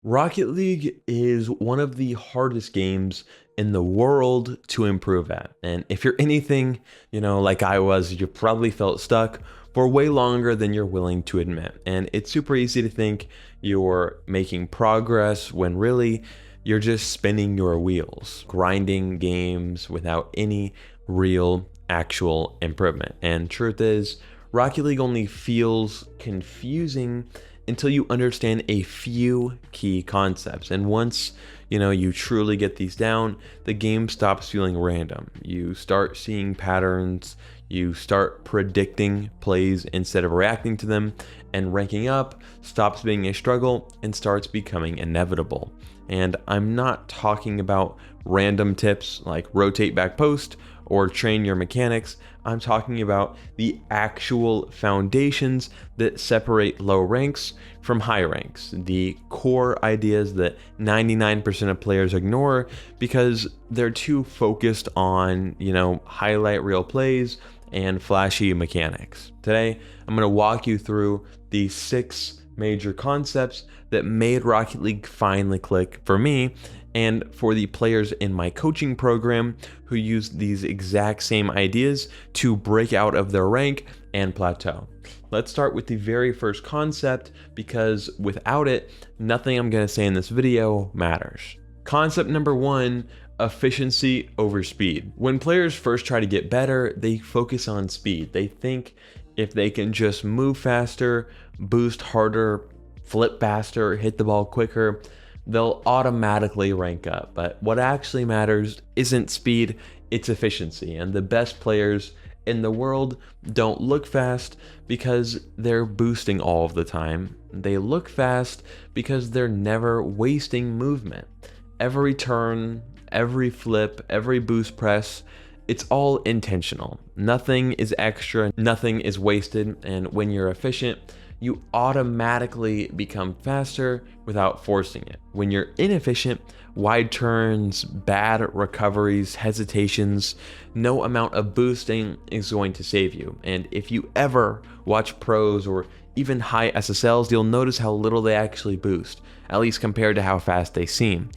Rocket League is one of the hardest games in the world to improve at. And if you're anything, like I was, you probably felt stuck for way longer than you're willing to admit. And it's super easy to think you're making progress when really you're just spinning your wheels, grinding games without any real actual improvement. And truth is, Rocket League only feels confusing until you understand a few key concepts. And once you truly get these down, the game stops feeling random. You start seeing patterns, you start predicting plays instead of reacting to them, and ranking up stops being a struggle and starts becoming inevitable. And I'm not talking about random tips like rotate back post or train your mechanics. I'm talking about the actual foundations that separate low ranks from high ranks, the core ideas that 99% of players ignore because they're too focused on, highlight reel plays and flashy mechanics. Today, I'm going to walk you through the 6 major concepts that made Rocket League finally click for me and for the players in my coaching program who use these exact same ideas to break out of their rank and plateau. Let's start with the very first concept because without it, nothing I'm going to say in this video matters. Concept number 1, efficiency over speed. When players first try to get better, they focus on speed. They think if they can just move faster, boost harder, flip faster, hit the ball quicker, they'll automatically rank up. But what actually matters isn't speed, it's efficiency. And the best players in the world don't look fast because they're boosting all of the time. They look fast because they're never wasting movement. Every turn, every flip, every boost press, it's all intentional. Nothing is extra, nothing is wasted. And when you're efficient, you automatically become faster without forcing it. When you're inefficient, wide turns, bad recoveries, hesitations, no amount of boosting is going to save you. And if you ever watch pros or even high SSLs, you'll notice how little they actually boost, at least compared to how fast they seem.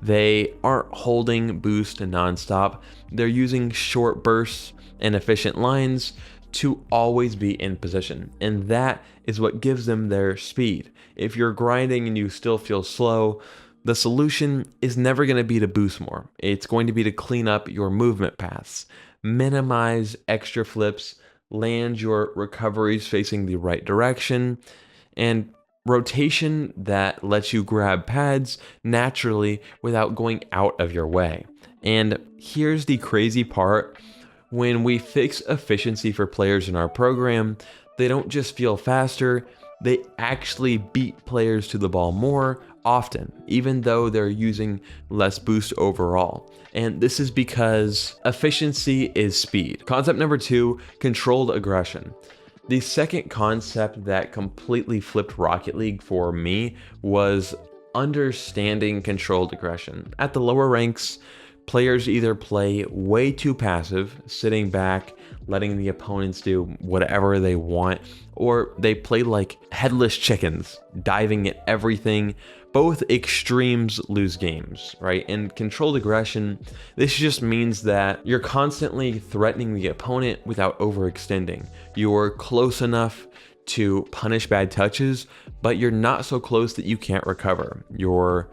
They aren't holding boost nonstop. They're using short bursts and efficient lines to always be in position, and that is what gives them their speed. If you're grinding and you still feel slow, the solution is never going to be to boost more. It's going to be to clean up your movement paths, minimize extra flips, land your recoveries facing the right direction, and rotation that lets you grab pads naturally without going out of your way. And here's the crazy part. When we fix efficiency for players in our program, they don't just feel faster, they actually beat players to the ball more often, even though they're using less boost overall. And this is because efficiency is speed. Concept number 2, controlled aggression. The second concept that completely flipped Rocket League for me was understanding controlled aggression. At the lower ranks, players either play way too passive, sitting back, letting the opponents do whatever they want, or they play like headless chickens, diving at everything. Both extremes lose games, right? And controlled aggression, this just means that you're constantly threatening the opponent without overextending. You're close enough to punish bad touches, but you're not so close that you can't recover. You're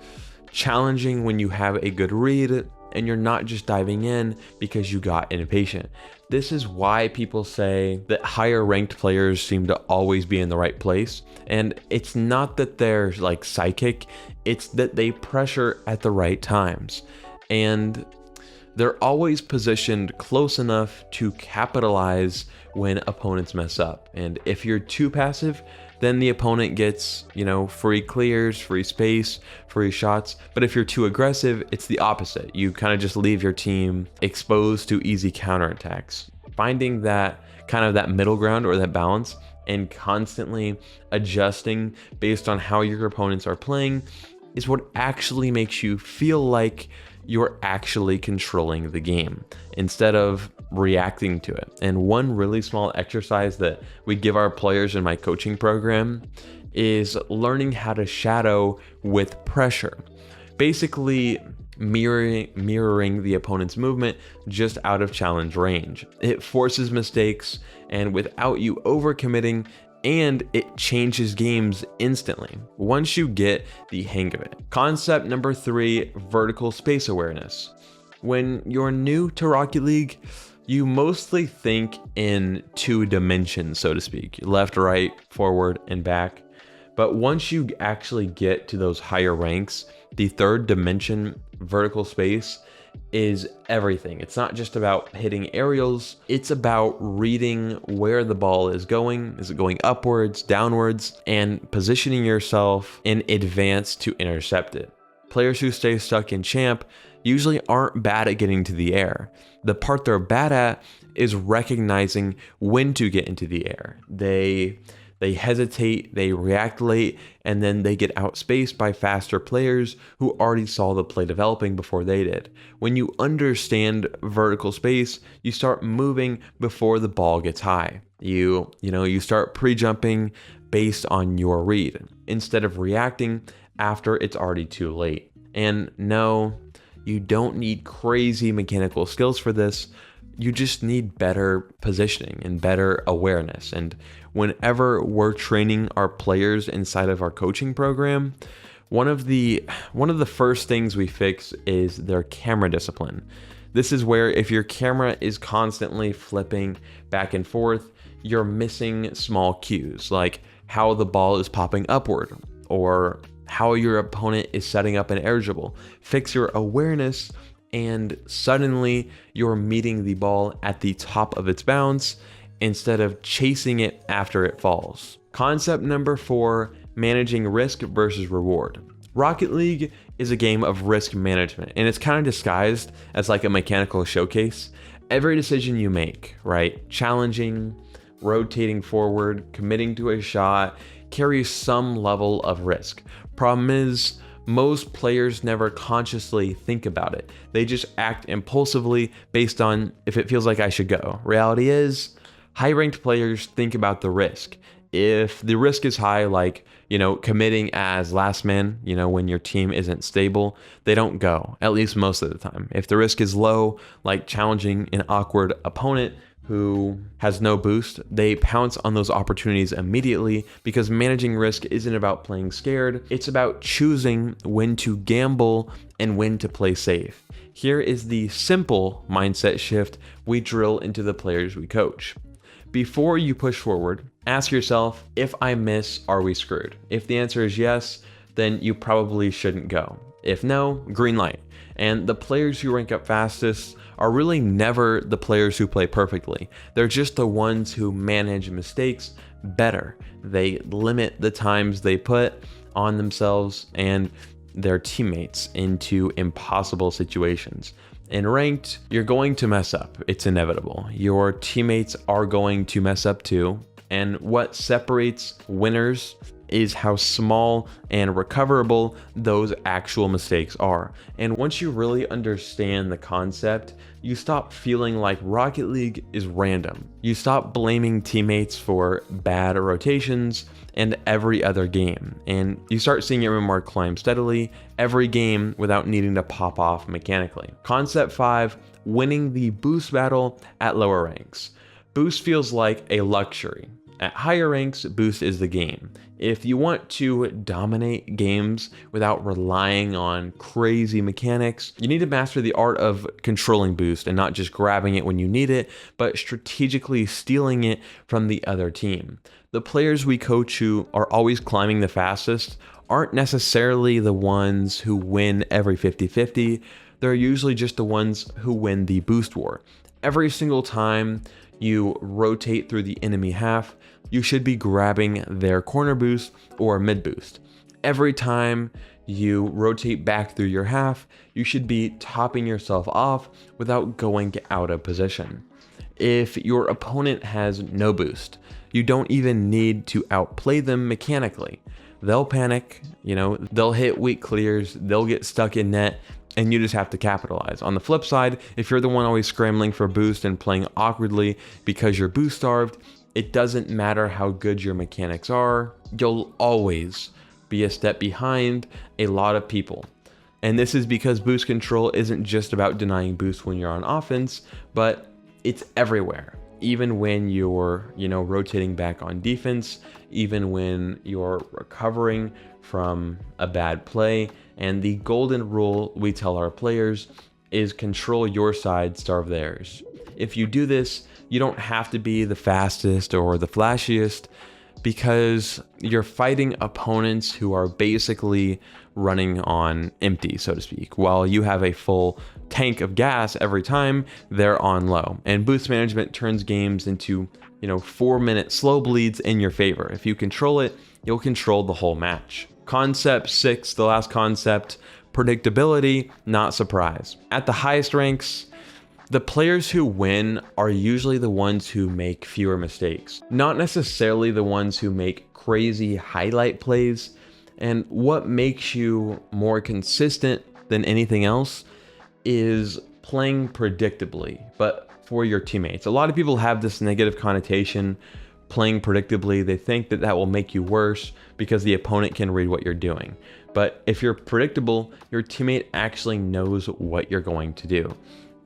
challenging when you have a good read, and you're not just diving in because you got impatient. This is why people say that higher ranked players seem to always be in the right place. And it's not that they're like psychic, it's that they pressure at the right times. And they're always positioned close enough to capitalize when opponents mess up. And if you're too passive, then the opponent gets, free clears, free space, free shots. But if you're too aggressive, it's the opposite. You kind of just leave your team exposed to easy counterattacks. Finding that middle ground or that balance and constantly adjusting based on how your opponents are playing is what actually makes you feel like you're actually controlling the game instead of reacting to it. And one really small exercise that we give our players in my coaching program is learning how to shadow with pressure. Basically, mirroring the opponent's movement just out of challenge range. It forces mistakes and without you overcommitting, and it changes games instantly once you get the hang of it. Concept number 3, vertical space awareness. When you're new to Rocket League, you mostly think in 2 dimensions, so to speak, left, right, forward, and back. But once you actually get to those higher ranks, the 3rd dimension, vertical space, is everything. It's not just about hitting aerials, it's about reading where the ball is going. Is it going upwards, downwards, and positioning yourself in advance to intercept it. Players who stay stuck in champ usually aren't bad at getting to the air. The part they're bad at is recognizing when to get into the air. They hesitate, they react late, and then they get outspaced by faster players who already saw the play developing before they did. When you understand vertical space, you start moving before the ball gets high. You start pre-jumping based on your read instead of reacting after it's already too late. And no, you don't need crazy mechanical skills for this. You just need better positioning and better awareness. And whenever we're training our players inside of our coaching program, one of the first things we fix is their camera discipline. This is where if your camera is constantly flipping back and forth, you're missing small cues like how the ball is popping upward or how your opponent is setting up an air dribble. Fix your awareness and suddenly you're meeting the ball at the top of its bounce instead of chasing it after it falls. Concept number 4, managing risk versus reward. Rocket League is a game of risk management, and it's kind of disguised as like a mechanical showcase. Every decision you make, right, challenging, rotating forward, committing to a shot, carries some level of risk. Problem is, most players never consciously think about it. They just act impulsively based on if it feels like I should go. Reality is, high-ranked players think about the risk. If the risk is high, like, committing as last man, when your team isn't stable, they don't go, at least most of the time. If the risk is low, like challenging an awkward opponent who has no boost, they pounce on those opportunities immediately because managing risk isn't about playing scared. It's about choosing when to gamble and when to play safe. Here is the simple mindset shift we drill into the players we coach. Before you push forward, ask yourself, if I miss, are we screwed? If the answer is yes, then you probably shouldn't go. If no, green light. And the players who rank up fastest are really never the players who play perfectly. They're just the ones who manage mistakes better. They limit the times they put on themselves and their teammates into impossible situations. In ranked, you're going to mess up. It's inevitable. Your teammates are going to mess up too. And what separates winners is how small and recoverable those actual mistakes are. And once you really understand the concept, you stop feeling like Rocket League is random. You stop blaming teammates for bad rotations and every other game. And you start seeing your MMR climb steadily every game without needing to pop off mechanically. Concept 5, winning the boost battle at lower ranks. Boost feels like a luxury. At higher ranks, boost is the game. If you want to dominate games without relying on crazy mechanics, you need to master the art of controlling boost and not just grabbing it when you need it, but strategically stealing it from the other team. The players we coach who are always climbing the fastest aren't necessarily the ones who win every 50-50. They're usually just the ones who win the boost war. Every single time you rotate through the enemy half, you should be grabbing their corner boost or mid boost. Every time you rotate back through your half, you should be topping yourself off without going out of position. If your opponent has no boost, you don't even need to outplay them mechanically. They'll panic, they'll hit weak clears, they'll get stuck in net, and you just have to capitalize. On the flip side, if you're the one always scrambling for boost and playing awkwardly because you're boost starved, It doesn't matter how good your mechanics are, you'll always be a step behind a lot of people. And this is because boost control isn't just about denying boost when you're on offense, but it's everywhere. Even when you're, rotating back on defense, even when you're recovering from a bad play. And the golden rule we tell our players is control your side, starve theirs. If you do this, you don't have to be the fastest or the flashiest, because you're fighting opponents who are basically running on empty, so to speak. While you have a full tank of gas every time, they're on low. And boost management turns games into, 4-minute slow bleeds in your favor. If you control it, you'll control the whole match. Concept 6, the last concept, predictability, not surprise. At the highest ranks, the players who win are usually the ones who make fewer mistakes, not necessarily the ones who make crazy highlight plays. And what makes you more consistent than anything else is playing predictably, but for your teammates. A lot of people have this negative connotation, playing predictably. They think that will make you worse because the opponent can read what you're doing. But if you're predictable, your teammate actually knows what you're going to do.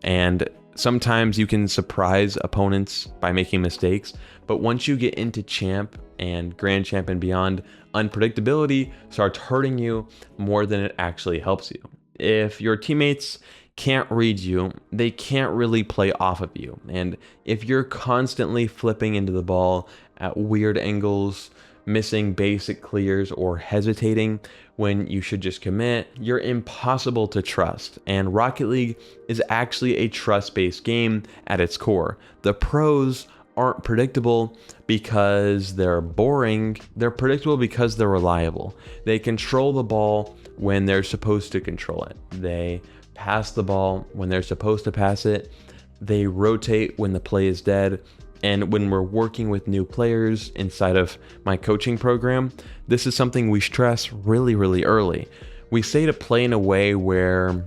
And sometimes you can surprise opponents by making mistakes, but once you get into champ and grand champ and beyond, unpredictability starts hurting you more than it actually helps you. If your teammates can't read you, they can't really play off of you. And if you're constantly flipping into the ball at weird angles, missing basic clears, or hesitating when you should just commit, you're impossible to trust. And Rocket League is actually a trust-based game at its core. The pros aren't predictable because they're boring. They're predictable because they're reliable. They control the ball when they're supposed to control it. They pass the ball when they're supposed to pass it. They rotate when the play is dead. And when we're working with new players inside of my coaching program, this is something we stress really, really early. We say to play in a way where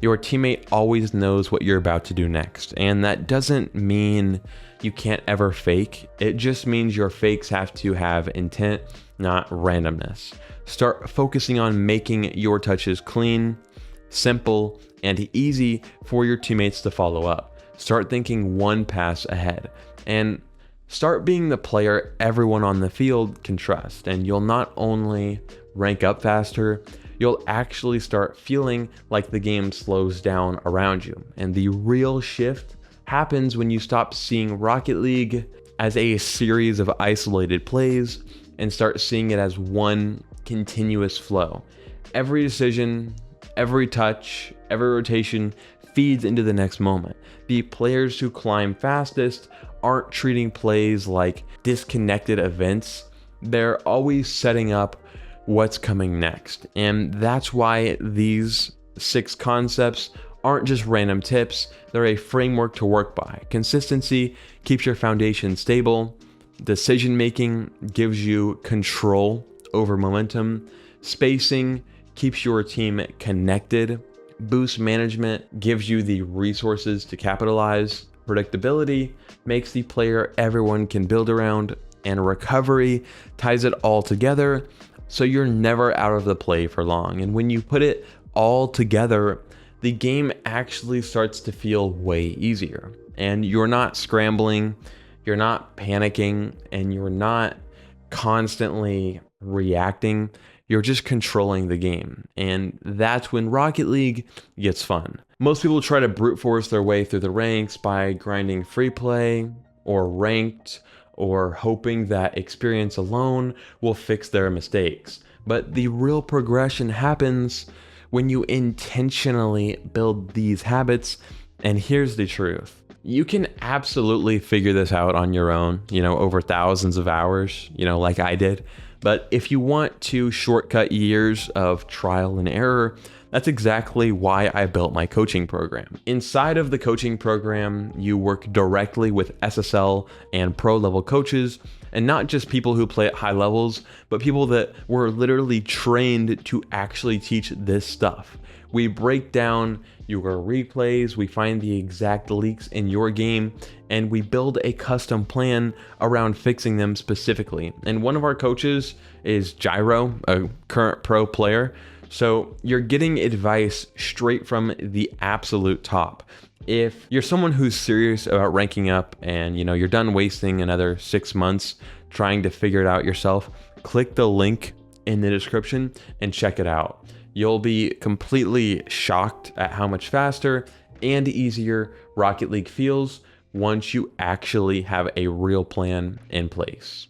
your teammate always knows what you're about to do next. And that doesn't mean you can't ever fake. It just means your fakes have to have intent, not randomness. Start focusing on making your touches clean, simple, and easy for your teammates to follow up. Start thinking one pass ahead. And start being the player everyone on the field can trust. And you'll not only rank up faster, you'll actually start feeling like the game slows down around you. And the real shift happens when you stop seeing Rocket League as a series of isolated plays and start seeing it as one continuous flow. Every decision, every touch, every rotation feeds into the next moment. The players who climb fastest aren't treating plays like disconnected events. They're always setting up what's coming next. And that's why these 6 concepts aren't just random tips. They're a framework to work by. Consistency keeps your foundation stable. Decision making gives you control over momentum. Spacing keeps your team connected. Boost management gives you the resources to capitalize. Predictability makes the player everyone can build around, and recovery ties it all together so you're never out of the play for long. And when you put it all together, the game actually starts to feel way easier. And you're not scrambling, you're not panicking, and you're not constantly reacting. You're just controlling the game. And that's when Rocket League gets fun. Most people try to brute force their way through the ranks by grinding free play or ranked, or hoping that experience alone will fix their mistakes. But the real progression happens when you intentionally build these habits. And here's the truth. You can absolutely figure this out on your own, over thousands of hours, like I did. But if you want to shortcut years of trial and error, that's exactly why I built my coaching program. Inside of the coaching program, you work directly with SSL and pro level coaches, and not just people who play at high levels, but people that were literally trained to actually teach this stuff. We break down your replays, we find the exact leaks in your game, and we build a custom plan around fixing them specifically. And one of our coaches is Gyro, a current pro player. So you're getting advice straight from the absolute top. If you're someone who's serious about ranking up and you're done wasting another 6 months trying to figure it out yourself, click the link in the description and check it out. You'll be completely shocked at how much faster and easier Rocket League feels once you actually have a real plan in place.